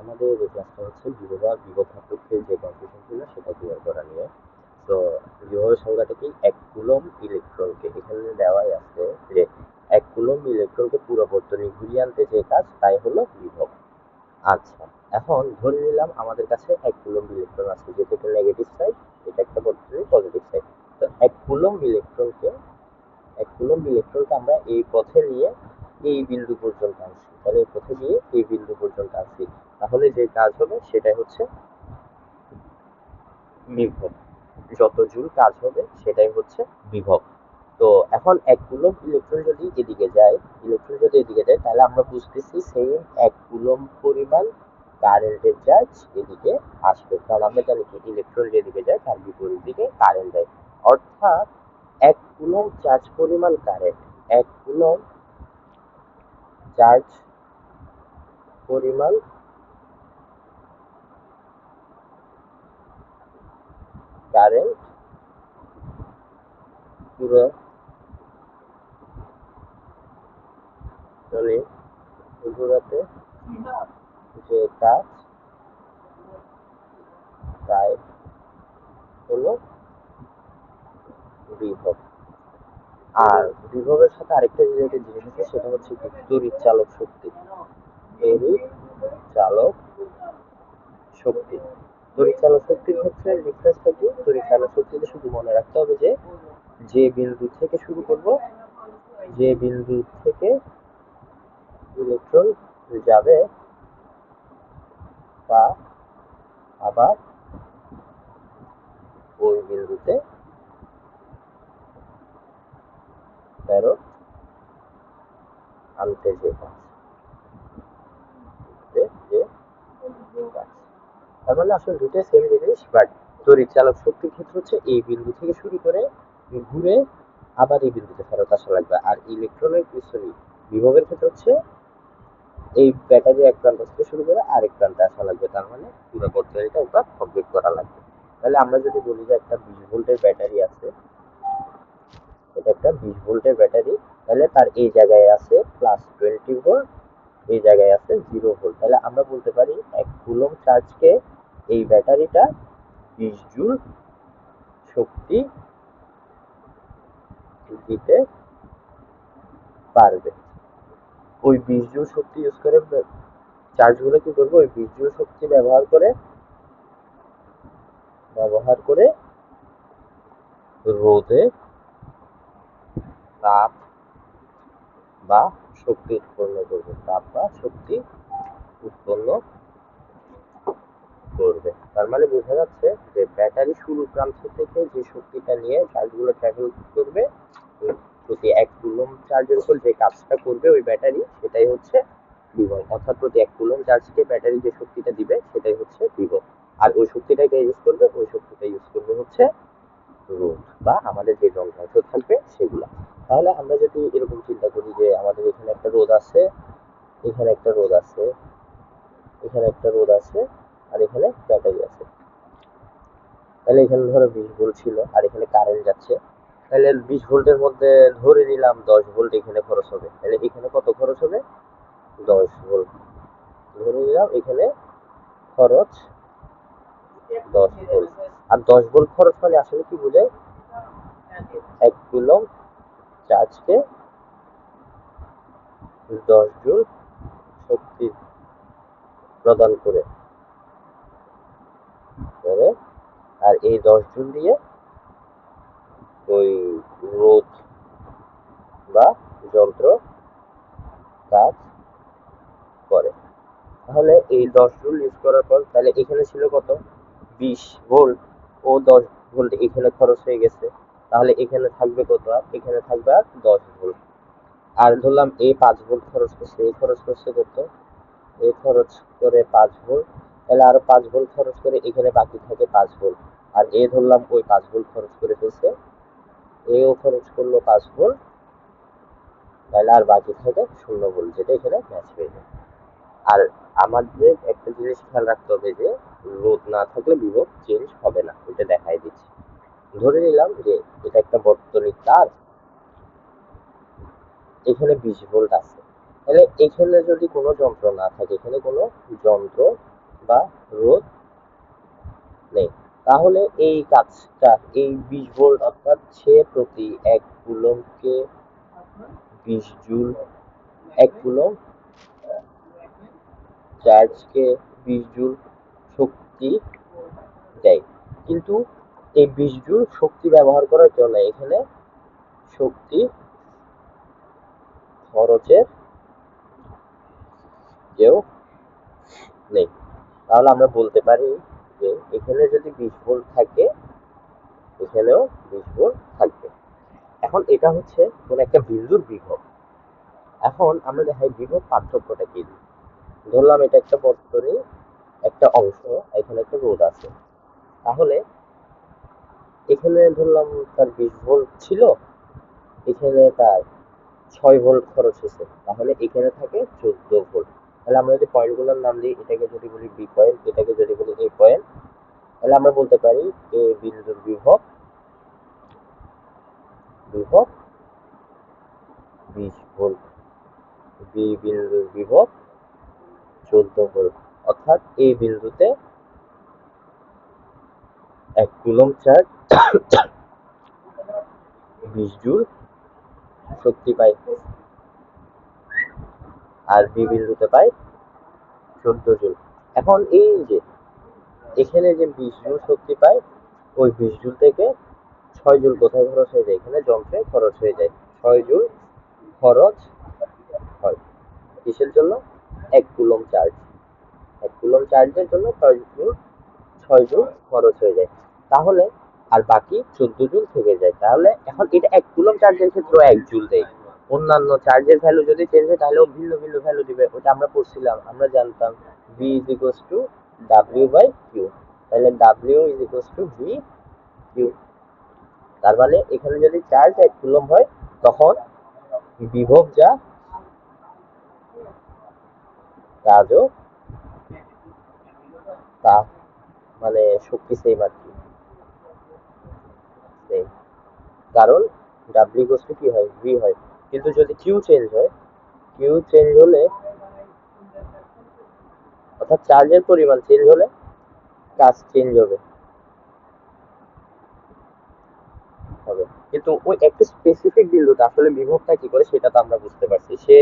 আমাদের এই ক্লাসটা হচ্ছে বিভব আর বিভব পার্থক্যের যে কনফিউশন ছিল সেটা ক্লিয়ার করা নিয়ে। তো বিভবের সংজ্ঞাটা কি? এক কুলম্ব ইলেকট্রনকে, এখানে দেওয়াই আছে যে এক কুলম্ব ইলেকট্রনকে পুরো বর্তনী ঘুরিয়ে আনতে যে কাজ তাই হলো বিভব। আচ্ছা, এখন ধরে নিলাম আমাদের কাছে এক কুলম্ব ইলেকট্রন আছে, যেটা একটা নেগেটিভ সাইড, এটা একটা বর্তনীর পজিটিভ সাইড। তো এক কুলম্ব ইলেকট্রনকে আমরা এই পথে নিয়ে এই বিন্দু পর্যন্ত আসি, তাহলে এই পথে দিয়ে এই বিন্দু পর্যন্ত আসি, তাহলে যে কাজ হবে সেটাই হচ্ছে বিভব। যত জুল কাজ হবে সেটাই হচ্ছে বিভব। তো এখন এক কুলম্ব ইলেকট্রন যদি এদিকে যায় তাহলে আমরা বুঝতেছি সেম এক কুলম্ব পরিমাণ কারেন্টের চার্জ এদিকে আসবে, কারণ আমরা জানি কি ইলেকট্রন যেদিকে যায় তার বিপরীত দিকে কারেন্ট যায়। অর্থাৎ এক কুলম্ব চার্জ পরিমাণ কারেন্ট, এক কুলম্ব চার্জ পরিমাণ কারেন্ট পুরো চলে ঘোরাতে যে কাজ তাই হলো বিভব। আর বিভবের সাথে আরেকটা রিলেটেড জিনিস আছে, সেটা হচ্ছে তড়িৎ চালক শক্তি। তড়িৎ চালক শক্তি তড়িৎ চালক শক্তির ক্ষেত্রে ডিফারেন্সটা কি? তড়িৎ চালক শক্তিতে শুধু মনে রাখতে হবে যে যে বিন্দু থেকে শুরু করব, যে বিন্দু থেকে ইলেকট্রন যাবে তা আবার ওই বিন্দুতে ফেরত আনতে যে কাজ, তার মানে আসলে দুটোই সেম জিনিস, বাট তড়িৎ চালক শক্তির ক্ষেত্রে হচ্ছে এই বিন্দু থেকে শুরু করে ঘুরে আবার এই বিন্দুতে ফেরত আসা লাগবে। আর ইলেকট্রনের সরি বিভবের ক্ষেত্রে হচ্ছে এই ব্যাটারি এক প্রান্ত থেকে শুরু করে আরেক প্রান্তে আসা লাগবে, তার মানে পুরো বর্তনীটা ওটা কমপ্লিট করা লাগবে। তাহলে আমরা যদি বলি যে একটা 20 ভোল্টের ব্যাটারি আছে, এটা একটা 20 ভোল্টের ব্যাটারি, তাহলে তার এই জায়গায় আছে +20 ভোল্ট, এই জায়গায় আছে 0 ভোল্ট, তাহলে আমরা বলতে পারি এক কুলম্ব চার্জকে এই ব্যাটারিটা 20 জুল শক্তি দিতে পারবে। ওই 20 জুল শক্তি ইউজ করে চার্জগুলো কি করবো, ওই 20 জুল শক্তি ব্যবহার করে রোধে তাপ বা শক্তি উৎপন্ন করবে, তার মানে বোঝা যাচ্ছে যে ব্যাটারি শুরু প্রান্ত থেকে যে শক্তিটা নিয়ে চার্জগুলো ট্রাভেল করবে, প্রতি এক কুলম্ব চার্জের উপর যে কাজটা করবে ওই ব্যাটারি, সেটাই হচ্ছে বিভব। অর্থাৎ প্রতি এক কুলম্ব চার্জকে ব্যাটারি যে শক্তিটা দিবে সেটাই হচ্ছে বিভব। আর ওই শক্তিটাকে ইউজ করবে হচ্ছে রোধ বা আমাদের যে যন্ত্রাংশ থাকবে সেগুলা। তাহলে আমরা যদি এরকম চিন্তা করি যে আমাদের এখানে একটা রোধ আছে, এখানে একটা রোধ আছে, এখানে একটা রোধ আছে, আর এখানে ব্যাটারি আছে, তাহলে এখানে ধরো 20 ভোল্ট ছিল আর এখানে কারেন্ট যাচ্ছে, তাহলে 20 ভোল্টের মধ্যে ধরে নিলাম 10 ভোল্ট এখানে খরচ হবে, তাহলে এখানে কত খরচ হবে? 10 ভোল্ট ধরে নিলাম এখানে খরচ 10 ভোল্ট। আর 10 ভোল্ট খরচ মানে আসলে কি বোঝায়? এক কুলম্ব চার্জকে 10 জুল শক্তি প্রদান করে, আর এই 10 জুল দিয়ে ওই রোধ বা যন্ত্র কাজ করে। তাহলে এই 10 জুল ইউজ করার পর তাহলে এখানে ছিল কত? 20 ভোল্ট, ও 10 ভোল্ট এখানে খরচ হয়ে গেছে, তাহলে এখানে থাকবে কত? আর এখানে থাকবে আর 10 ভোল্ট। আর ধরলাম এই 5 ভোল্ট খরচ করছে, এই খরচ করছে কত? এই খরচ করে 5 ভোল্ট, তাহলে আরো 5 ভোল্ট খরচ করে এখানে বাকি থাকে 5 ভোল্ট। আর এ ধরলাম ওই 5 ভোল্ট খরচ করে ফেলছে, এও খরচ করলো 5 ভোল্ট, তাহলে আর বাকি থাকে 0 ভোল্ট, যেটা এখানে ম্যাচ হয়ে যায়। আর আমাদের একটা জিনিস খেয়াল রাখতে হবে যে রোধ না থাকলে বিভব চেঞ্জ হবে না, এটা দেখাই দিচ্ছি। ধরে নিলাম যে এটা একটা বর্তনীর তার, এখানে 20 ভোল্ট আছে, তাহলে এখানে যদি কোনো যন্ত্র না থাকে, এখানে কোনো যন্ত্র বা রোধ নেই, তাহলে এই কাজটা, এই 20 ভোল্ট অর্থাৎ সে প্রতি 1 কুলম্বকে 20 জুল, 1 কুলম্ব চার্জকে 20 জুল শক্তি দেয়। কিন্তু এই 20 জুল শক্তি ব্যবহার করার জন্য এখানে শক্তি খরচের কেউ নেই। তাহলে আমরা বলতে পারি যে এখানে যদি 20 ভোল্ট থাকে, এখানেও 20 ভোল্ট থাকবে। এখন এটা হচ্ছে কোন একটা বিন্দুর বিভব। এখন আমরা দেখাই বিভব পার্থক্যটা কি। ধরলাম এটা একটা বর্তনী, একটা অংশ, এখানে একটা রোধ আছে। তাহলে এখানে ধরলাম তার 20 ভোল্ট ছিল, এখানে তার 6 ভোল্ট খরচ হয়েছে, তাহলে এখানে থাকে 14 ভোল্ট। তাহলে আমরা যদি পয়েন্টগুলোর নাম দিই, এটাকে যদি বলি বি পয়েন্ট, এটাকে যদি বলি এ পয়েন্ট, তাহলে আমরা বলতে পারি এ বিন্দুর বিভব বিভব 20 ভোল্ট, বি বিন্দুর বিভব 14 ভোল্ট। অর্থাৎ এই বিন্দুতে 1 কুলম্ব চার্জ 20 জুল শক্তি পায়, আর বি বিন্দুতে পায় 14 জুল। এখন এই যে এখানে যে 20 জুল শক্তি পায়, ওই 20 জুল থেকে 6 জুল কোথায় খরচ হয়ে যায়? এখানে যন্ত্রে খরচ হয়ে যায়। 6 জুল খরচ হয় কিসের জন্য? 1 কুলম্ব চার্জ। 1 কুলম্ব চার্জের জন্য 6 জুল খরচ হয়ে যায়। তাহলে আর বাকি 14 জুল থেকে যায়। তাহলে এখন এটা 1 কুলম্ব চার্জের ক্ষেত্রে 1 জুল দেয়। অন্যান্য চার্জের ভ্যালু যদি চেঞ্জ হয়, তাহলেও ভিন্ন ভিন্ন ভ্যালু দিবে। ওটা আমরা পড়ছিলাম, আমরা জানতাম V is equals to W by Q। তাহলে W is equals to V Q। তার মানে এখানে যদি চার্জ 1 কুলম্ব হয়, তখন বিভব যা, কাজও তা, মানে শক্তি সেম আর কি, সেম। কারণ W equals to কি হয়? V হয়। কিন্তু যদি Q চেঞ্জ হয়, Q চেঞ্জ হলে, অর্থাৎ চার্জের পরিমাণ চেঞ্জ হলে কাজ চেঞ্জ হবে। কিন্তু ওই একটা স্পেসিফিক বিন্দুতে আসলে বিভবটা কি করে সেটা তো আমরা বুঝতে পারছি। সে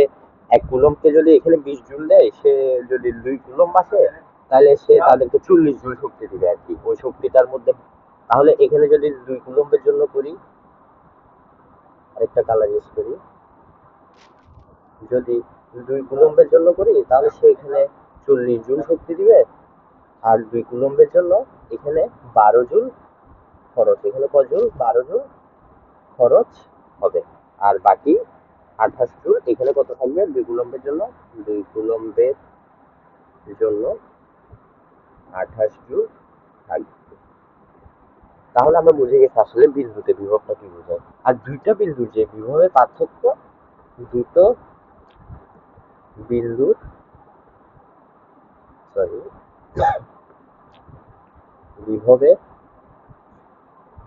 1 কুলম্বকে যদি এখানে 20 জুল দেয়, সে যদি 2 কুলম্ব আসে, তাহলে সে তাদেরকে 40 জুল শক্তি দিবে আর কি, ওই শক্তিটার মধ্যে। তাহলে এখানে যদি 2 কুলম্বের জন্য করি, আরেকটা কালার ইউজ করি, যদি 2 কুলম্বের জন্য করি, তাহলে সে এখানে 40 জুল শক্তি দিবে। আর 2 কুলম্বের জন্য এখানে 12 জুল খরচ, এখানে কত জুল? 12 জুল খরচ হবে। আর বাকি 28 জুল এখানে কত থাকবে? 2 কুলম্বের জন্য, 2 কুলম্বের জন্য 28 জুল থাকবে। তাহলে আমরা বুঝে গেছি আসলে বিন্দুতে বিভবটা কি বোঝায়। আর দুইটা বিন্দুর যে বিভবের পার্থক্য, দুটো বিন্দুর সরি বিভবের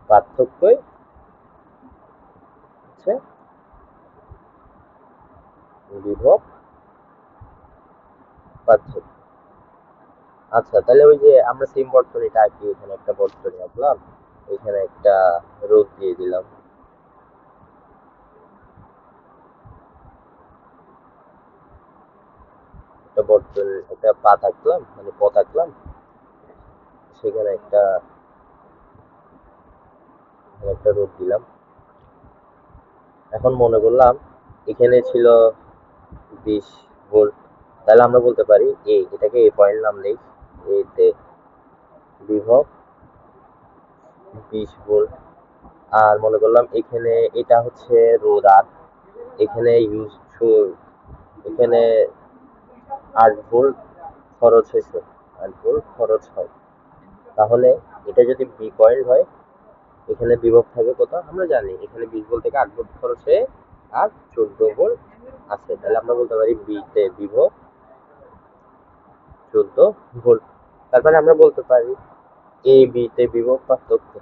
পার্থক্যই হচ্ছে বিভব পার্থক্য। আচ্ছা, তাহলে ওই যে আমরা সিম বর্তনীটা আঁকি, এখানে একটা বর্তনী আঁকলাম, এখানে একটা রোধ দিয়ে দিলাম, একটা বর্তনী, একটা পাত আঁকলাম, মানে পথ আঁকলাম, সেখানে একটা একটা রোধ দিলাম। এখন মনে করলাম এখানে ছিল 20 ভোল্ট, তাহলে আমরা বলতে পারি এটাকে এ পয়েন্ট নাম দেই, এতে বিভব 20 ভোল্ট। আর মনে করলাম এখানে এটা হচ্ছে রোধ আর, এখানে এখানে 8 ভোল্ট খরচ হয়েছে, 8 ভোল্ট খরচ হয়। তাহলে এটা যদি বি পয়েন্ট হয়, এখানে বিভব থাকে কত আমরা জানি, এখানে 20 ভোল্ট থেকে 8 ভোল্ট খরচ হয়ে আর 14 ভোল্ট আছে। তাহলে আমরা বলতে পারি বি তে বিভব 14 ভোল্ট। তারপরে আমরা বলতে পারি এ বি তে বিভব পার্থক্য,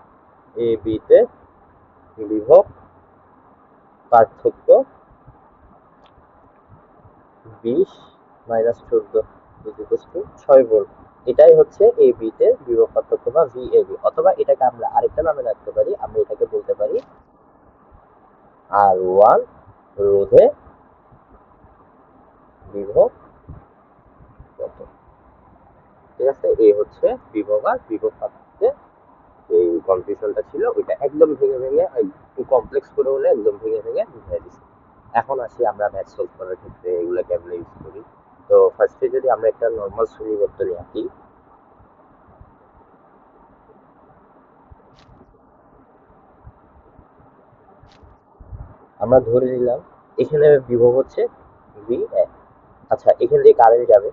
এ বি তে বিভব পার্থক্য 20 মাইনাস 14 ইকুয়ালস টু 6 ভোল্ট। এটাই হচ্ছে এ বি তে বিভব পার্থক্য বা ভিএবি, অথবা এটাকে আমরা আরেকটা নামে রাখতে পারি, আমরা এটাকে বলতে পারি আর1 রোধে বিভব কত। ঠিক আছে, এই হচ্ছে বিভব আর বিভব পার্থক্যে এই কনফিউশনটা ছিল, ওইটা একদম ভেঙে ভেঙে একটু কমপ্লেক্স করে হলে একদম ভেঙে ভেঙে বুঝাই দিচ্ছি। এখন আসি আমরা ম্যাথ সলভ করার ক্ষেত্রে এগুলো কেমনে ইউজ করি। তো ফার্স্টে যদি আমরা একটা নর্মাল শ্রেণীবর্তনী আঁকি, আমরা ধরে নিলাম এখানে বিভব হচ্ছে ভি। আচ্ছা, এখান দিয়ে কারেন্ট যাবে,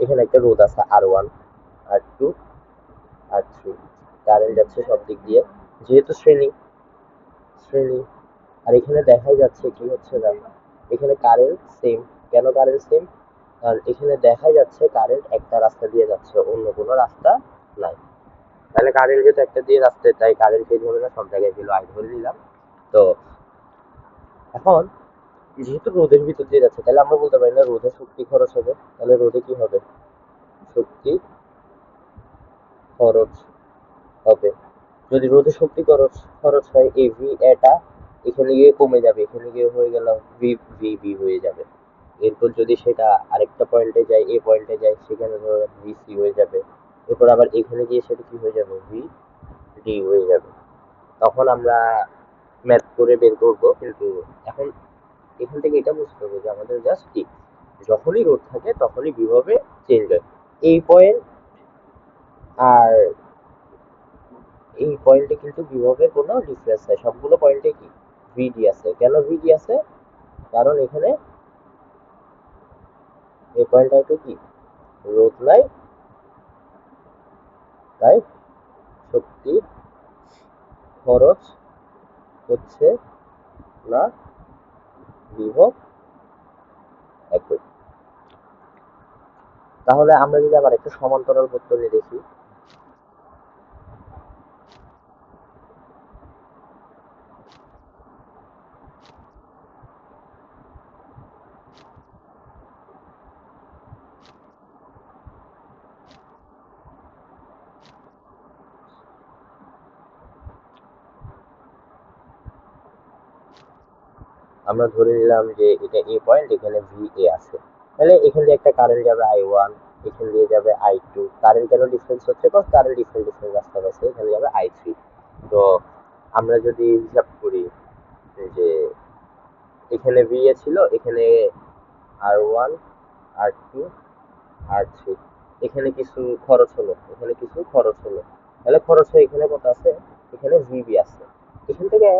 এখানে একটা রোধ আছে আর1, আর2, আর3, কারেন্ট যাচ্ছে সব দিক দিয়ে, যেহেতু শ্রেণী শ্রেণী আর এখানে দেখাই যাচ্ছে কি হচ্ছে না, এখানে কারেন্ট সেম। কেন কারেন্ট সেম? আর এখানে দেখা যাচ্ছে কারেন্ট একটা রাস্তা দিয়ে যাচ্ছে, অন্য কোনো রাস্তা নাই। তাহলে কারেন্ট যেহেতু একটা দিয়ে যাচ্ছে, তাই কারেন্ট চেঞ্জ হবে না, সব জায়গায় ছিল আই ধরে নিলাম। তো এখন যেহেতু রোদের ভিতর দিয়ে যাচ্ছে, তাহলে আমরা বলতে পারি না রোধে শক্তি খরচ হবে, তাহলে রোধে কি হবে, শক্তি খরচ হবে। যদি রোধে শক্তি খরচ খরচ হয়, এই ভি এটা এখানে গিয়ে কমে যাবে, এখানে গিয়ে হয়ে গেল ভি ভি ভি হয়ে যাবে। এরপর যদি সেটা আরেকটা পয়েন্টে যায়, এ পয়েন্টে যায়, সেখানে ধরো ভি সি হয়ে যাবে। এরপর আবার এখানে গিয়ে সেটা কি হয়ে যাবে, ভি ডি হয়ে যাবে। তখন আমরা ম্যাথ করে বের করবো, কিন্তু এখন এখান থেকে এটা বুঝতে হবে যে আমাদের জাস্ট কি, যখনই রোধ থাকে তখনই বিভবে চেঞ্জ হয়। এই পয়েন্ট আর এই পয়েন্টে কিন্তু বিভবের কোনো ডিফারেন্স নাই, সবগুলো পয়েন্টে কি ভিডি আছে। কেন ভিডি আছে? কারণ এখানে এই পয়েন্টটাতে কি রোধ নাই, তাই শক্তি খরচ হচ্ছে না, বিভব একই। তাহলে আমরা যদি আবার একটা সমান্তরাল বর্তনী দেখি, আমরা ধরে নিলাম যে এটা এ পয়েন্ট, এখানে ভি এ আছে, তাহলে এখান দিয়ে একটা কারেন্ট যাবে I1, এখান দিয়ে যাবে I2। কারেন্ট কেন ডিফারেন্স হচ্ছে, কারণ কারেন্ট ডিফারেন্ট ডিফারেন্ট রাস্তা আছে, এখানে যাবে I3। তো আমরা যদি হিসাব করি যে এখানে ভি এ ছিল, এখানে আর1, আর2, আর3, এখানে কিছু খরচ হলো, এখানে কিছু খরচ হলো, তাহলে খরচ হয়ে এখানে কত আছে, এখানে ভিবি আছে। এখান থেকে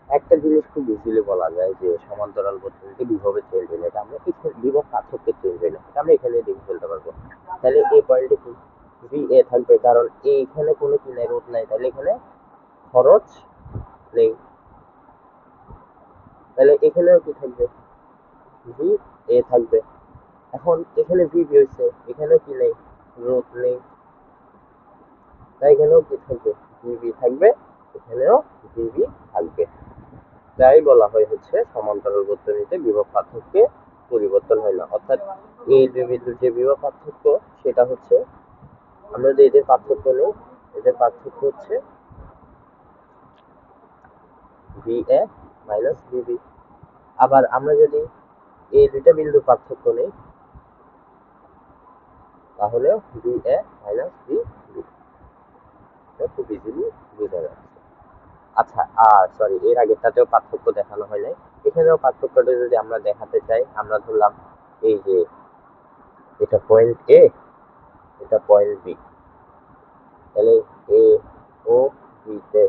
একটা জিনিস খুব ইজিলি বলা যায় যে সমান্তরাল বর্তনীতে বিভবের চেঞ্জ হয় না, এটা আমরা বিভব পার্থক্যের চেঞ্জ হয় না, এটা আমরা এখানে দেখে ফেলতে পারবো। তাহলে এই পয়েন্টে কি ভি এ থাকবে, কারণ এইখানে কোনো কি নাই, রোধ নাই, তাহলে এখানে খরচ নেই। তাহলে এখানেও কি থাকবে, ভি এ থাকবে। এখন এখানে ভিবি হয়েছে, এখানেও কি নেই, রোধ নেই, তাই এখানেও কি থাকবে, ভিবি থাকবে, এখানেও ভিবি থাকবে। তাই বলা হয় হচ্ছে সমান্তরাল বর্তনীতে বিভব পার্থক্যে পরিবর্তন হয় না। অর্থাৎ এই দুই বিন্দুর যে বিভব পার্থক্য, সেটা হচ্ছে, আমরা যদি এদের পার্থক্য নেই, এদের পার্থক্য হচ্ছে ভি এ মাইনাস ভিবি। আবার আমরা যদি এই দুইটা বিন্দুর পার্থক্য নেই, তাহলে V A minus V B, খুব ইজিলি বোঝা যাচ্ছে। আচ্ছা, আর সরি, এর আগেরটাতেও পার্থক্য দেখানো হয় নাই, এখানেও পার্থক্যটা যদি আমরা দেখাতে চাই, আমরা ধরলাম এই যে এটা পয়েন্ট এ, এটা পয়েন্ট বি, তাহলে এ ও বি তে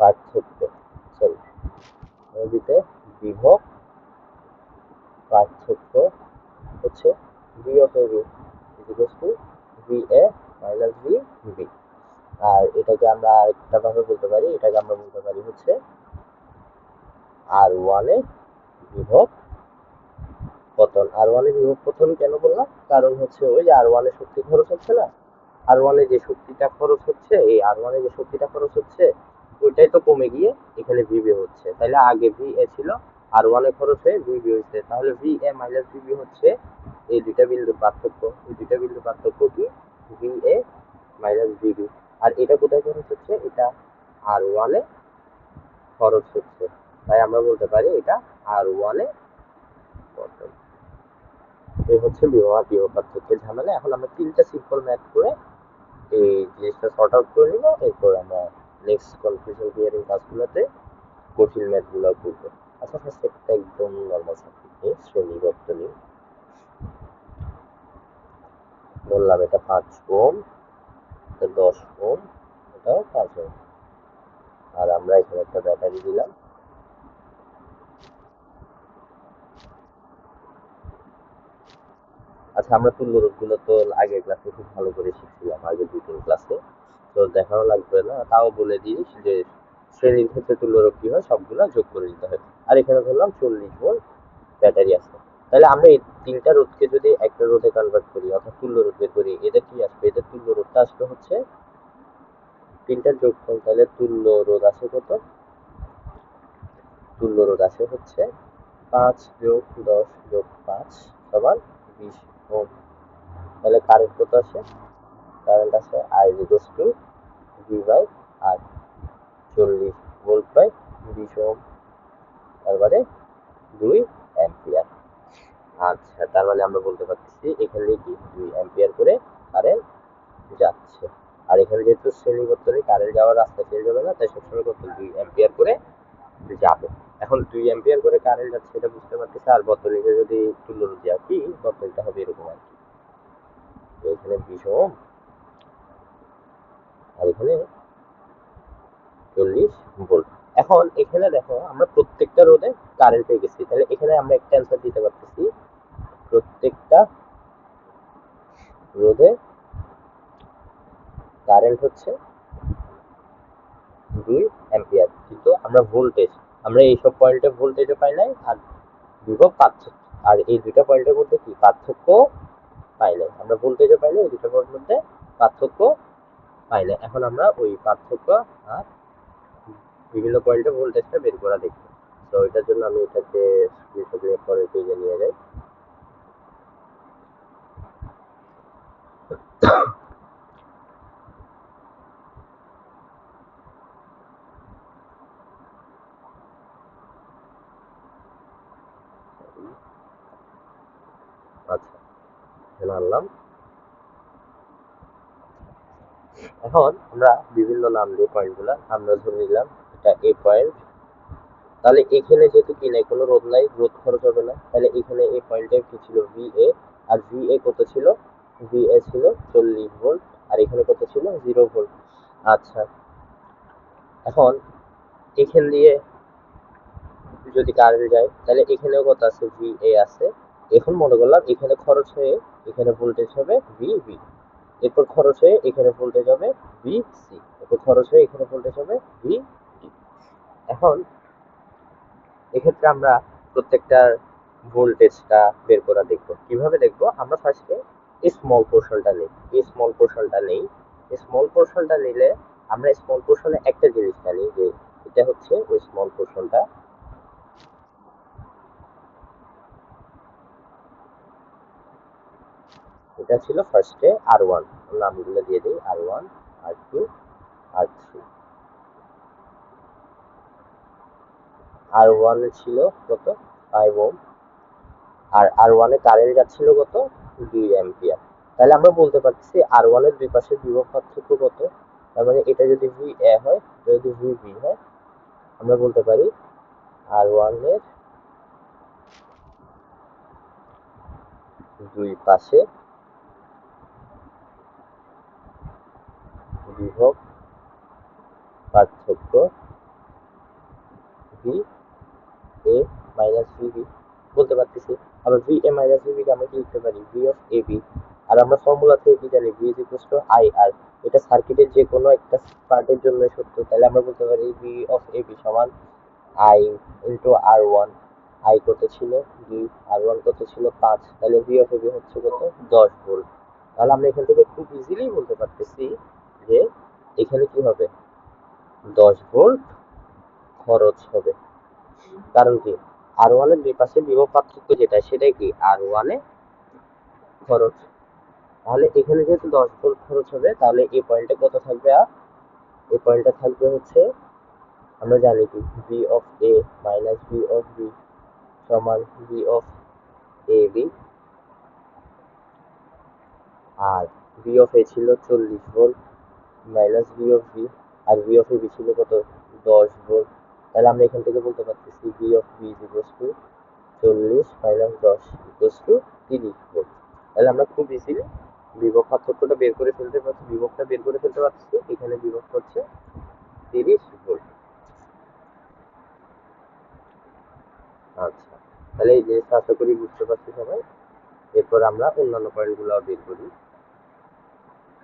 পার্থক্য, সরি, বিতে বিভব পার্থক্য হচ্ছে V of A B equals to V A minus V B. আর এটাকে আমরা আরেকটা ভাবে বলতে পারি, এটাকে আমরা বলতে পারি হচ্ছে আর ওয়ানে বিভব পতন। আর ওয়ানে বিভব পতন কেন বললাম, কারণ হচ্ছে ওই যে আর ওয়ানে শক্তি খরচ হচ্ছে না, আর ওয়ানে যে শক্তিটা খরচ হচ্ছে, এই আর ওয়ানে যে শক্তিটা খরচ হচ্ছে ওইটাই তো কমে গিয়ে এখানে ভিবি হচ্ছে। তাহলে আগে ভি এ ছিল, আর ওয়ানে খরচ হয়ে ভিবি হয়েছে, তাহলে ভি এ মাইনাস ভিবি হচ্ছে এই দুইটা বিন্দুর পার্থক্য। এই দুইটা বিন্দুর পার্থক্য কি? V A minus VB. আর এটা কোথায় খরচ হচ্ছে? এটা আর ওয়ানে খরচ হচ্ছে, তাই আমরা বলতে পারি এটা আর ওয়ানে খরচ। এই হচ্ছে বিভব আর বিভব পার্থক্যের ঝামেলা। এখন আমরা তিনটা সিম্পল ম্যাথ করে এই জিনিসটা সর্ট আউট করে নিব, এরপর আমরা নেক্সট কনফিউশন ক্লিয়ারিং ক্লাসগুলোতে কঠিন ম্যাথগুলো করবো। আচ্ছা ফার্স্ট একটা একদম নর্মাল সার্কিট নিয়ে শ্রেণী বর্তনী বললাম, এটা 5 ওম, এটা 10 ওম, এটাও 5 ওম, আর আমরা এখানে একটা ব্যাটারি দিলাম। আচ্ছা আমরা তুল্য রোধগুলো তো আগের ক্লাসে খুব ভালো করে শিখছিলাম, আগে 2-3 ক্লাসে, তো দেখানো লাগবে না, তাও বলে দিই যে শ্রেণীর ক্ষেত্রে তুল্য রোধ কি হয় সবগুলো যোগ করে দিতে হয়। আর এখানে ধরলাম 40 ভোল্ট ব্যাটারি আছে, তাহলে আমরা এই তিনটা রোধকে যদি একটা রোধে কনভার্ট করি অর্থাৎ তুল্য রোধ বের করি, এদের কি আসবে? এদের তুল্য রোধটা আসবে হচ্ছে তিনটার যোগফল। তাহলে তুল্য রোধ আছে কত? তুল্য রোধ আছে হচ্ছে 5 যোগ 10 যোগ 5 সমান 20 ওম। তাহলে কারেন্ট কত আছে? কারেন্ট আছে I equals to V by R, 40 volt by 20 ohm, তারপরে 2 অ্যাম্পিয়ার। আচ্ছা তার মানে আমরা বলতে পারতেছি এখানে কি 2 অ্যাম্পিয়ার করে কারেন্ট যাচ্ছে। আর এখানে যেহেতু শ্রেণী বর্তনী কারেন্ট যাওয়ার রাস্তা চেঞ্জ হবে না, তাই সবসময় কত 2 অ্যাম্পিয়ার করে যাবে। এখন 2 অ্যাম্পিয়ার করে কারেন্ট যাচ্ছে এটা বুঝতে পারতেছি। আর বর্তনীতে যদি তুল্য রোধ দেওয়া কি, বর্তনীটা হবে এরকম আর কি, তো এখানে 20 ওম আর এখানে 40 ভোল্ট। এখন এখানে দেখো আমরা প্রত্যেকটা রোধে কারেন্ট পেয়ে গেছি, তাহলে এখানে আমরা একটা অ্যান্সার দিতে পারতেছি প্রত্যেকটা রোধে কারেন্ট হচ্ছে 2 অ্যাম্পিয়ার। কিন্তু আমরা ভোল্টেজ, আমরা এইসব পয়েন্টে ভোল্টেজও পাই নাই আর বিভব পার্থক্য, আর এই দুইটা পয়েন্টের মধ্যে কি পার্থক্য পাই নাই, আমরা ভোল্টেজও পাই নাই, এই দুটো পয়েন্টের মধ্যে পার্থক্য পাই নাই। এখন আমরা ওই পার্থক্য আর বিভিন্ন পয়েন্টে ভোল্টেজটা বের করা দেখবো। তো এটার জন্য আমি এটাকে স্ক্রিনশট পরের পেজে নিয়ে যাই। আচ্ছা এখানে আনলাম। এখন আমরা বিভিন্ন নাম দিয়ে পয়েন্টগুলা আমরা ধরে নিলাম এটা এ পয়েন্ট, তাহলে এখানে যেহেতু কি নাই কোনো রোধ নাই, রোধ খরচ হবে না, তাহলে এখানে এই পয়েন্টে কি ছিল V A, R V A কত ছিল? ভি এ ছিল 40 ভোল্ট, আর এখানে কত ছিল? 0 ভোল্ট। আচ্ছা এখন এখান দিয়ে যদি কারেন্ট যায় তাহলে এখানেও কত আছে? ভি এ আছে। এখন মনে করলাম এখানে খরচ হয়ে এখানে ভোল্টেজ হবে ভি বি, এরপর খরচ হয়ে এখানে ভোল্টেজ হবে ভি সি, এরপর খরচ হয়ে এখানে ভোল্টেজ হবে ভি ডি। এখন এক্ষেত্রে আমরা প্রত্যেকটার ভোল্টেজটা বের করা দেখবো। কিভাবে দেখবো? আমরা ফার্স্টে স্মল পোর্শনটা নেই, এই স্মল পোর্শনটা নেই। স্মল পোর্শনটা নিলে আমরা স্মল পোর্শনে একটা জিনিস জানি যে এটা হচ্ছে ওই স্মল পোর্শনটা, এটা ছিল ফার্স্টে আর ওয়ান, নামগুলো দিয়ে দিই আর ওয়ান, আর টু, আর থ্রি। আর ওয়ানে ছিল কত? 5 ওম, আর আর ওয়ানে কারেন্ট যাচ্ছিল কত? 2 অ্যাম্পিয়ার। তাহলে আমরা বলতে পারছি আর ওয়ানের দুই পাশের বিভব পার্থক্য কত? তার মানে এটা যদি ভি এ হয়, এটা যদি ভি বি হয়, আমরা বলতে পারি আর ওয়ানের দুই পাশে বিভব পার্থক্য ভি এ মাইনাস ভিবি বলতে পারতেছি। আবার ভি এ মাইনাস ভিবি কে আমরা কি লিখতে পারি? V of A B. আর আমরা ফর্মুলা থেকে কি জানি? V is equals to I R. এটা সার্কিটের যে কোনো একটা পার্টের জন্য সত্য, তাহলে আমরা বলতে পারি ভি অফ এ বি সমান I into R one. I কত ছিল? 2, আর ওয়ান কত ছিল? 5, তাহলে ভি অফ এ বি হচ্ছে কত? 10 ভোল্ট। তাহলে আমরা এখান থেকে খুব ইজিলি বলতে পারতেছি যে এখানে কি হবে? 10 ভোল্ট খরচ হবে। কারণ কি? আর ওয়ানের দুই পাশে বিভব পার্থক্য যেটা সেটাই কি আর ওয়ানে খরচ। তাহলে এখানে যেহেতু 10 ভোল্ট খরচ হবে তাহলে এই পয়েন্টে কত থাকবে, আর এই পয়েন্টটা থাকবে হচ্ছে আমরা জানি কি V of A minus V of B সমান ভি অফ এ বি, আর ভি অফ এ ছিল 40 volt minus V of B, আর ভি অফ এ বি ছিল কত 10 ভোল্ট। তাহলে আমরা এখান থেকে বলতে পারতেছি V of B is equal to 40 minus 10 equal to 30 volt. তাহলে আমরা খুব ইজিলি বিভব পার্থক্যটা বের করে ফেলতে পারছি, বিভবটা বের করে ফেলতে পারছি। এখানে বিভব হচ্ছে 30 ভোল্ট। আচ্ছা, তাহলে এই জিনিসটা আশা করি বুঝতে পারছি সবাই। এরপর আমরা অন্যান্য পয়েন্টগুলো বের করি।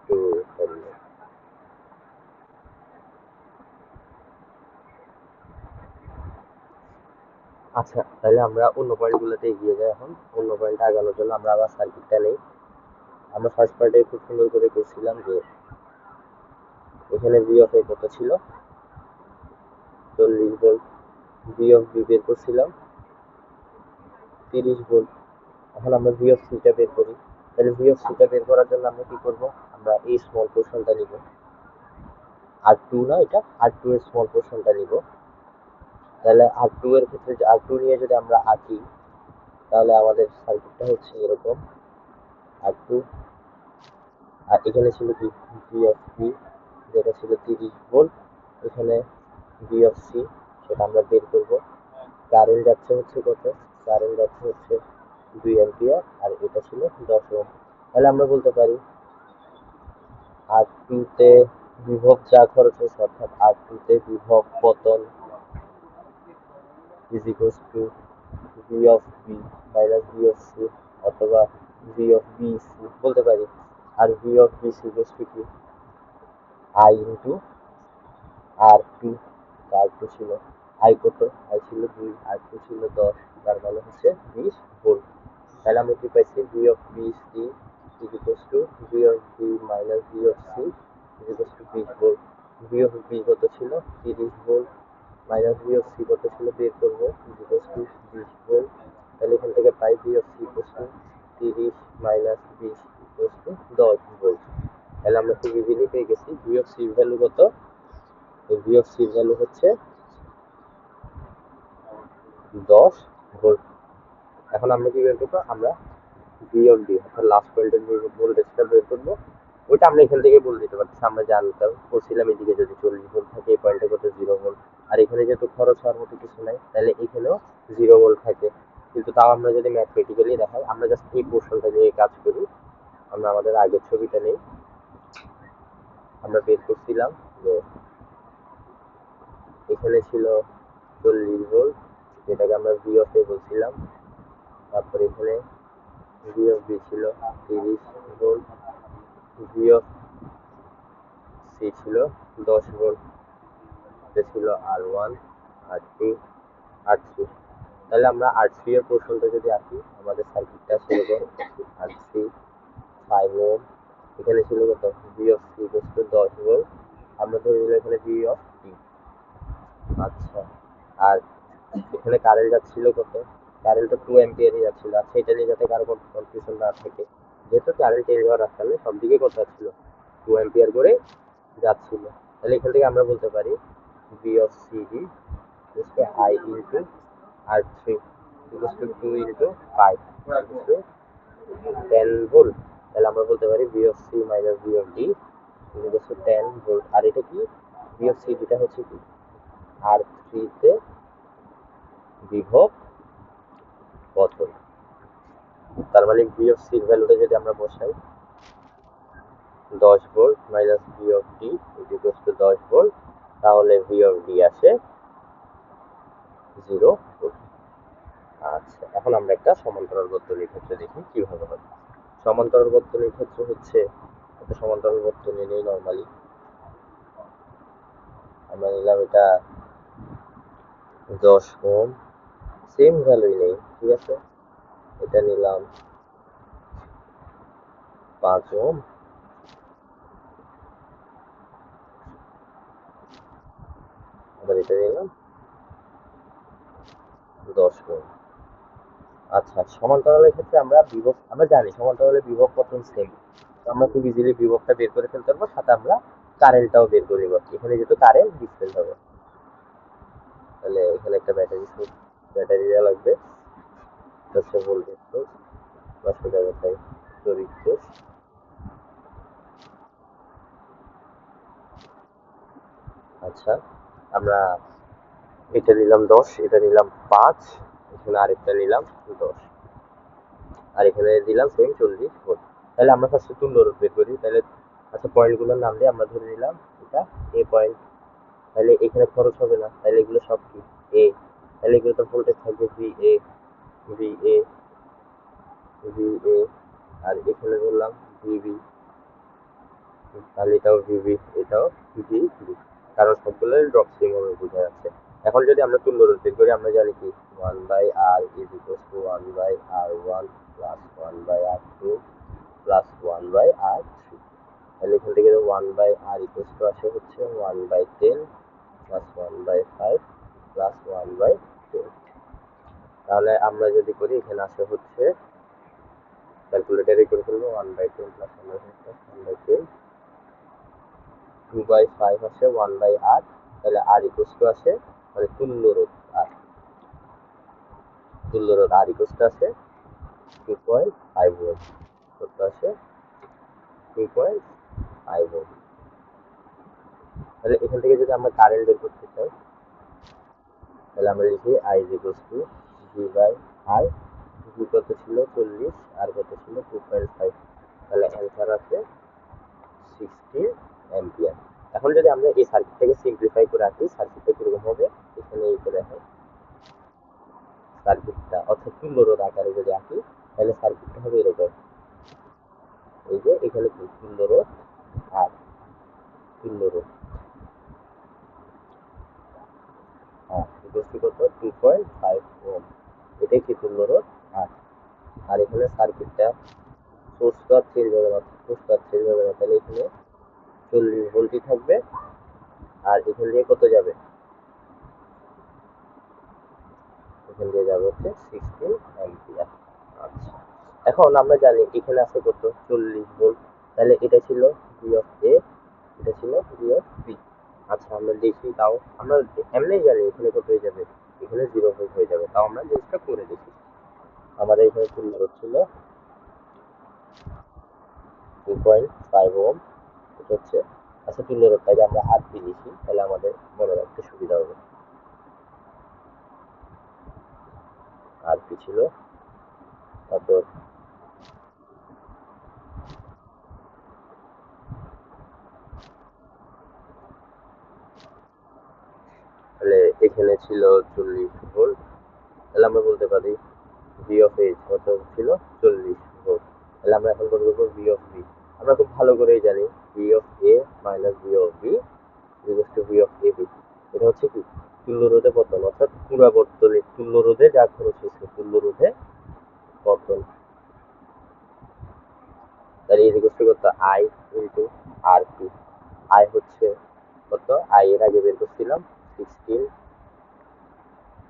তো আচ্ছা, তাহলে আমরা অন্য পয়েন্টগুলোতে এগিয়ে যাই। এখন অন্য পয়েন্টে আগানোর জন্য আমরা আবার সার্কিটটা নেই। আমরা ফার্স্ট পার্টে খুব সুন্দর করে করছিলাম যে এখানে ভি অফ এ কত ছিল 40 ভোল্ট, ভি অফ বি বের করছিলাম 30 ভোল্ট। এখন আমরা ভি অফ সিটা বের করি। তাহলে ভি অফ সিটা বের করার জন্য আমরা কি করব, আমরা এই স্মল পোর্শনটা নিব, আর টু না, এটা আর টু এর স্মল পোর্শনটা নিব। তাহলে আর টু এর ক্ষেত্রে আর টু নিয়ে যদি আমরা আঁকি তাহলে আমাদের সার্কিটটা হচ্ছে এরকম। আর টু, আর এখানে ছিল কি ভি অফ বি যেটা ছিল 30 ভোল্ট, এখানে ভি অফ সি সেটা আমরা বের করব। কারেন্ট যাচ্ছে হচ্ছে কত, কারেন্ট যাচ্ছে হচ্ছে 2 অ্যাম্পিয়ার, আর এটা ছিল 10 ওহম। তাহলে আমরা বলতে পারি আর টুতে বিভব যা খরচ হয়েছে অর্থাৎ আর টুতে বিভব পতন is equal to V of B minus V of C, অথবা ভি অফ বি সি বলতে পারি। আর V of B C equal to কি I into R two. R two ছিল আই কত, আই ছিল 2 আর টু ছিল 10, তার মানে হচ্ছে 20 ভোল্ট। তাহলে আমরা কি পাইছি V of B C is equal to V of B minus V of C is equal to 20 volt. V of B কত ছিল 30 volt minus V of C কত ছিল বের করবো ইজ ইকুয়াল টু 20 ভোল্ট। তাহলে এখান থেকে পাই V of C equal to 30 মাইনাস 20 ইকুয়াল টু 10 ভোল্ট। তাহলে আমরা খুব ইজিলি পেয়ে গেছি ভি অফ সি ভ্যালু কত, ভি অফ সি ভ্যালু হচ্ছে 10 ভোল্ট। এখন আমরা কি বের করবো, আমরা ভি অফ ডি অর্থাৎ লাস্ট পয়েন্টের যে ভোল্টেজটা বের করবো ওইটা আমরা এখান থেকে বলে দিতে পারছি। আমরা জানতাম বলছিলাম এদিকে যদি 40 ভোল্ট থাকে এই পয়েন্টে কত 0 ভোল্ট, আর এখানে যেহেতু খরচ হওয়ার মতো কিছু নাই তাহলে এখানেও 0 ভোল্ট থাকে। কিন্তু তাও আমরা যদি ম্যাথমেটিক্যালি দেখাই, আমরা জাস্ট এই পোর্শনটা নিয়ে কাজ করি। আমরা আমাদের আগের ছবিটা নেই, আমরা বের করছিলাম যে এখানে ছিল 40 ভোল্ট যেটাকে আমরা ভি অফ এ বলছিলাম, তারপর এখানে ভি অফ বি ছিল 30 ভোল্ট, ভি অফ সি ছিল 10 ভোল্ট, এটা ছিল আর ওয়ান, আর টু, আর থ্রি। তাহলে আমরা আর থ্রি এর পোর্শনটা যদি আঁকি আমাদের সার্কিটটা সেরকম। আর থ্রি 5 ওহম, এখানে ছিল কত ভি অফ সি বস্তু 10 ভোল্ট, আমরা ধরে নিলাম এখানে ভি অফ টি। আচ্ছা, আর এখানে কারেন্ট যাচ্ছিল কত, কারেন্ট তো 2 অ্যাম্পিয়ারই যাচ্ছিল। আচ্ছা, এটা নিয়ে যাতে কারো কনফিউশন না থাকে, যেহেতু কারেন্ট চেঞ্জ হওয়ার রাস্তা নেই সব দিকে কত যাচ্ছিল 2 অ্যাম্পিয়ার করে যাচ্ছিল। তাহলে এখান থেকে আমরা বলতে পারি V of CD I into R three equal to 2 into 5 equal to 10 volt. তাহলে আমরা বলতে পারি V of C minus V of D equal to 10 volt. আর এটা কি ভি অফ সি ডিটা হচ্ছে কি আর থ্রিতে বিভব পতন। তার মানে ভি অফ সির ভ্যালুটা যদি আমরা বসাই 10 volt minus V of D equal to 10 volt, তাহলে ভি অফ ডি আসে 0 ভোল্ট। আচ্ছা, এখন আমরা একটা সমান্তরাল বর্তনীর ক্ষেত্রে দেখি কিভাবে হবে। সমান্তরাল বর্তনীর ক্ষেত্রে হচ্ছে একটা সমান্তরাল বর্তনী নেই নর্মালি। আমরা নিলাম এটা 10 ওহম, সেম ভ্যালুই নেই, ঠিক আছে। এটা নিলাম 5 ওহম, আবার এটা নিলাম 10 ওহম। আচ্ছা, সমান্তরালের ক্ষেত্রে আমরা জানি সমান্তরালের বিভব পতন সেম। তো আমরা খুব ইজিলি বিভবটা বের করে ফেলতে পারবো, সাথে আমরা কারেন্টটাও বের করে নিব। এখানে যেহেতু কারেন্ট ডিফারেন্ট হবে, তাহলে এখানে একটা ব্যাটারি দেওয়া লাগবে। 10 ভোল্টের সোর্স, 500 জায়গায় তড়িৎ সোর্স। আচ্ছা, আমরা এটা নিলাম 10, এটা নিলাম 5, এখানে আরেকটা নিলাম 10, আর এখানে দিলাম সেম 40 ভোল্ট। তাহলে আমরা ফার্স্টে তুল্য রোধ বের করি। তাহলে আচ্ছা, পয়েন্টগুলোর নাম দিয়ে আমরা ধরে নিলাম এটা এ পয়েন্ট। তাহলে এখানে খরচ হবে না, তাহলে এগুলো সব কি এ। তাহলে এগুলো তো ভোল্টেজ থাকবে V A, V A, V A, আর এখানে ধরলাম ভিবি, তাহলে এটাও ভিবি, এটাও ভিবি, কারণ সবগুলো ড্রপ সেম ভাবে বোঝা যাচ্ছে। এখন যদি আমরা তুল্য রোধ বের করি, আমরা জানি কি 1/r is equal two 1/r1 plus 1/r2 plus 1/r3। তাহলে এখান থেকে 1/r ইকুয়াল টু আসে হচ্ছে 1/10 প্লাস 1/5 প্লাস 1/10। তাহলে আমরা যদি করি, এখানে আসে হচ্ছে ক্যালকুলেটারে করে ফেলবো 1/10 প্লাস 1/10, 2/5 আসে 1/r। তাহলে r ইকুয়াল টু আসে, মানে তুল্য রোধ r ইকুয়াল টু আসে 2.5 ওহম। কত আসে 2.5 ওহম। তাহলে এখান থেকে যদি আমরা কারেন্ট বের করতে চাই, তাহলে আমরা লিখি I is equals to V/R। V কত ছিল 40, আর কত ছিল 2.5। তাহলে অ্যান্সার আছে 60 অ্যাম্পিয়ার। এখন যদি আমরা এই সার্কিটটাকে সিম্পলিফাই করে আঁকি, সার্কিটটা কিরকম হবে, এখানে এই করে দেখেন সার্কিটটা, অর্থাৎ তুল্য রোধ আকারে যদি আঁকি, তাহলে সার্কিটটা হবে এরকম। এই যে এখানে তুল্য রোধ আর তুল্য রোধ কত 2.5 ওহম, এটাই কি তুল্য রোধ আর এখানে সার্কিটটা সোর্সটা চেঞ্জ হবে না, তাহলে এখানে 40 ভোল্টই থাকবে। আর এখান দিয়ে কত যাবে, এখান দিয়ে যাবে হচ্ছে 16 অ্যাম্পিয়ার। আচ্ছা, এখন আমরা জানি এখানে আছে কত 40 ভোল্ট। তাহলে এটা ছিল ভি অফ এ, এটা ছিল ভি অফ বি। আচ্ছা, আমরা দেখি, তাও আমরা এমনি জানি এখানে কত হয়ে যাবে, এখানে 0 ভোল্ট হয়ে যাবে। তাও আমরা জিনিসটা করে দেখি। আমাদের এখানে তুল্য রোধ ছিল 2.5 ওহম, এটা হচ্ছে। আচ্ছা, তুল্য রোধটাকে আমরা আর পি লিখি, তাহলে আমাদের মনে রাখতে সুবিধা হবে। আর পি ছিল, তারপর তাহলে এখানে ছিল 40 ভোল্ট। তাহলে আমরা বলতে পারি ভি অফ এ কত ছিল 40 ভোল্ট। তাহলে আমরা এখন কত করবো ভি অফ বি। আমরা খুব ভালো করেই জানি V of A minus V of B equal to V of A B. এটা হচ্ছে কি তুল্য রোধে পতন, অর্থাৎ পুরাবর্তনে তুল্য রোধে যা খরচ হয়েছে, তুল্য রোধে পতন। তাহলে এই ইকুয়াল টু কত I into R P. I হচ্ছে কত, আই এর আগে বের করছিলাম 16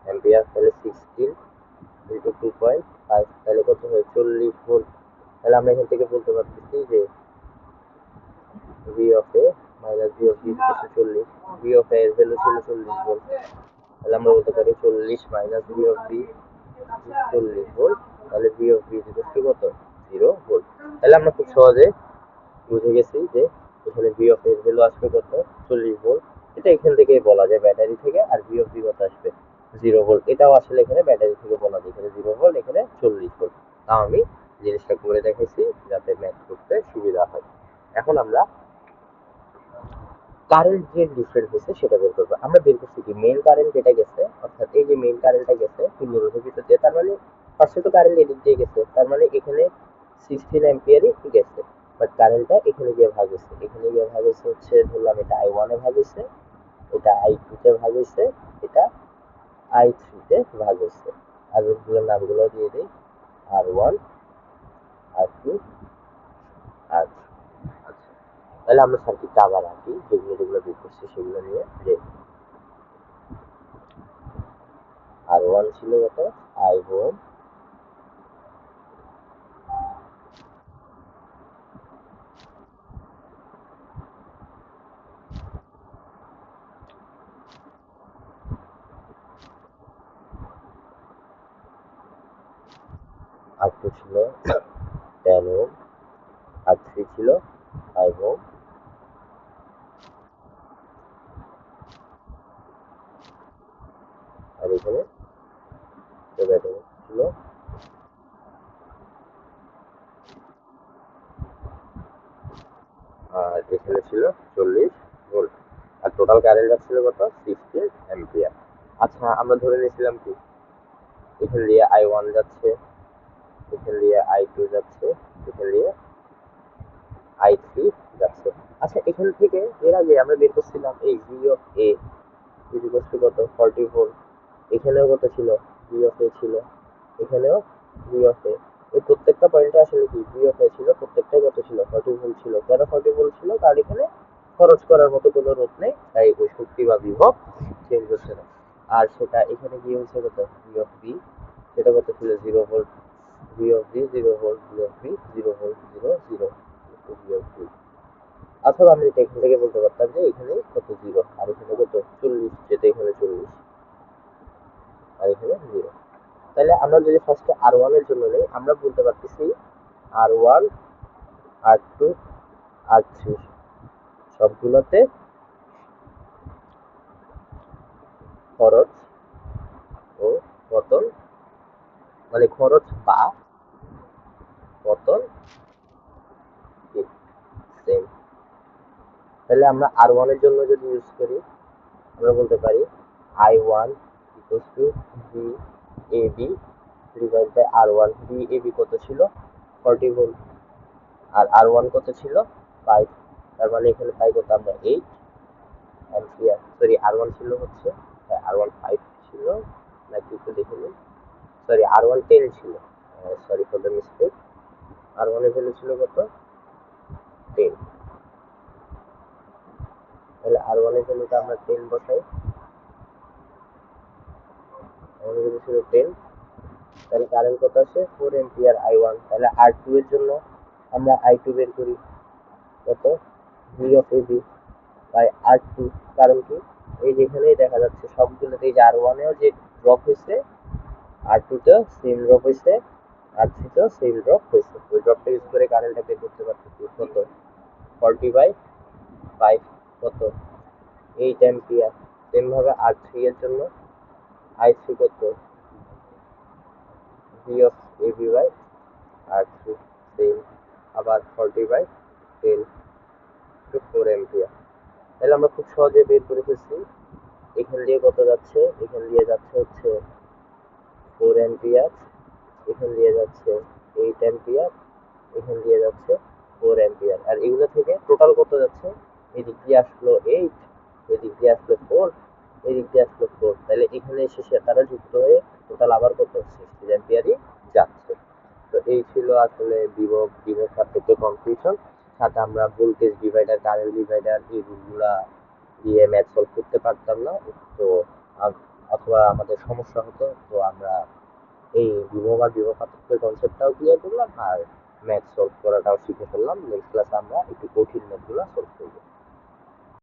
অ্যাম্পিয়ার, তাহলে 16 ইন্টু 2.5, তাহলে কত হয় 40 ভোল্ট। তাহলে আমরা এখান থেকে বলতে পারতেছি যে V of A minus V of B হচ্ছে 40। ভি অফ এ এর ভ্যালু ছিল 40 ভোল্ট, তাহলে আমরা বলতে পারি 40 minus V of B 40 volt. তাহলে ভি অফ বি ইকুয়াল কত 0 ভোল্ট। তাহলে আমরা খুব সহজে বুঝে গেছি যে এখানে ভি অফ এর ভ্যালু আসবে কত 40 ভোল্ট। এটা এখান থেকে বলা যায় ব্যাটারি থেকে। আর ভি অফ বি কত আসবে 0 ভোল্ট। এটাও আসলে এখানে ব্যাটারি থেকে বলা যায়, এখানে 0 ভোল্ট, এখানে 40 ভোল্ট। তাও আমি জিনিসটা করে দেখাইছি যাতে ম্যাথ করতে সুবিধা হয়। এখন আমরা কারেন্ট যে ডিফারেন্ট হয়েছে সেটা বের করবো। আমরা বের করছি কি মেইন কারেন্ট যেটা গেছে, অর্থাৎ এই যে মেইন কারেন্টটা গেছে তুল্য রোধের ভিতর দিয়ে, তার মানে ফার্স্টে তো কারেন্ট এদিক দিয়ে গেছে, তার মানে এখানে 16 অ্যাম্পিয়ারই গেছে। বাট কারেন্টটা এখানে গিয়ে ভাগ হয়েছে, এখানে গিয়ে ভাগ হয়েছে হচ্ছে, ধরলাম এটা I1 এ ভাগ হয়েছে, এটা I2 তে ভাগ হয়েছে, এটা I3 তে ভাগ হয়েছে। আর এগুলোর নামগুলো দিয়ে দিই R1, R2, R3। আচ্ছা, তাহলে আমরা সার্কিটটা আবার আঁকি, যেগুলো যেগুলো বের করছি সেগুলো নিয়ে, যে R1 ওয়ান ছিল কত, I1, R2 ছিল 10 ওহম, R3 ছিল 5 ওহম, আর এখানে ব্যাটারি ছিল, আর এখানে ছিল 40 ভোল্ট, আর টোটাল কারেন্ট যাচ্ছিল কত, 16 অ্যাম্পিয়ার। আচ্ছা, আমরা ধরে নিয়েছিলাম কি এখান দিয়ে I1 যাচ্ছে, এখান দিয়ে I2 যাচ্ছে, এখান দিয়ে I3 যাচ্ছে। আচ্ছা, এখান থেকে এর আগে আমরা বের করছিলাম এই V of A is equal to কত, 40 ভোল্ট। এখানেও কত ছিল, V of A ছিল, এখানেও V of A। এই প্রত্যেকটা পয়েন্টে আসলে কি V of A ছিল, প্রত্যেকটাই কত ছিল, 40 ভোল্ট ছিল। কেন 40 ভোল্ট ছিল, কারণ এখানে খরচ করার মতো কোনো রোধ নেই, তাই ওই শক্তি বা বিভব চেঞ্জ হচ্ছে না। আর সেটা এখানে গিয়ে হচ্ছে কত, V of B, সেটা কত ছিল, 0 volt. V of B 0 volt, V of B 0 volt, 0 0, V of B। অথবা আমি এখান থেকে বলতে পারতাম যে এখানে কত, 0, আর এখানে কত, 40, যেটা এখানে 40, আর এখানে 0। তাহলে আমরা যদি ফার্স্টে R1 এর জন্য নেই, আমরা বলতে পারতেছি R1, R2, R3 সবগুলোতে খরচ ও পতন, মানে খরচ বা পতন সেম। তাহলে আমরা R1 এর জন্য যদি ইউজ করি, আমরা বলতে পারি I1 equal to VAB divide by R1। VAB কত ছিল, 40 ভোল্ট, আর R1 কত ছিল, 5। তার মানে এখানে পাই কত আমরা, 8 অ্যাম্পিয়ার। সরি, R1 ছিল হচ্ছে, R1 5 ছিল নাকি একটু দেখে নিন। সরি, R1 10 ছিল, sorry for the mistake. R1 এর ভ্যালু ছিল কত, 10। তাহলে R1 এর ভ্যালুটা আমরা 10 বসাই, আমাদের ভ্যালু ছিল 10। তাহলে কারেন্ট কত আছে, 4 অ্যাম্পিয়ার I1। তাহলে R2 এর জন্য আমরা I2 বের করি, কত, V of AB by R2। কারণ কি, এই যেখানেই দেখা যাচ্ছে সবগুলোতে এই যে R1 এও যে ড্রপ হয়েছে, R2 তেও সেম ড্রপ হয়েছে, R3 তেও সেম ড্রপ হয়েছে। ওই ড্রপটা ইউজ করে কারেন্টটা বের করতে পারতেছি, কত, 40/5, কত, 8 অ্যাম্পিয়ার। সেম ভাবে R3 এর জন্য I3 কত, V of AB by R3 same, আবার 40/10 টু 4 অ্যাম্পিয়ার। তাহলে আমরা খুব সহজে বের করে ফেলছি, এখান দিয়ে কত যাচ্ছে, এখান দিয়ে যাচ্ছে হচ্ছে 4 অ্যাম্পিয়ার, এখান দিয়ে যাচ্ছে 8 অ্যাম্পিয়ার, এখান দিয়ে যাচ্ছে 4 অ্যাম্পিয়ার। আর এগুলো থেকে টোটাল কত যাচ্ছে, এদিক দিয়ে আসলো 8, এদিক দিয়ে আসলো 4, এদিক দিয়ে আসলো 4। তাহলে এখানে এসে তারা যুক্ত হয়ে টোটাল আবার কত, 60 অ্যাম্পিয়ারই যাচ্ছে। তো এই ছিল আসলে বিভব বিভব পার্থক্য কনফিউশন। সাথে আমরা ভোল্টেজ ডিভাইডার, কারেন্ট ডিভাইডার এই রুলগুলা দিয়ে ম্যাথ সলভ করতে পারতাম না। তো অথবা আমাদের সমস্যা হতো, তো আমরা এই বিভব আর বিভব পার্থক্যের কনসেপ্টটাও ক্লিয়ার করলাম, আর ম্যাথ সলভ করাটাও শিখে ফেললাম। নেক্সট ক্লাসে আমরা একটু কঠিন ম্যাথগুলো সলভ করবো।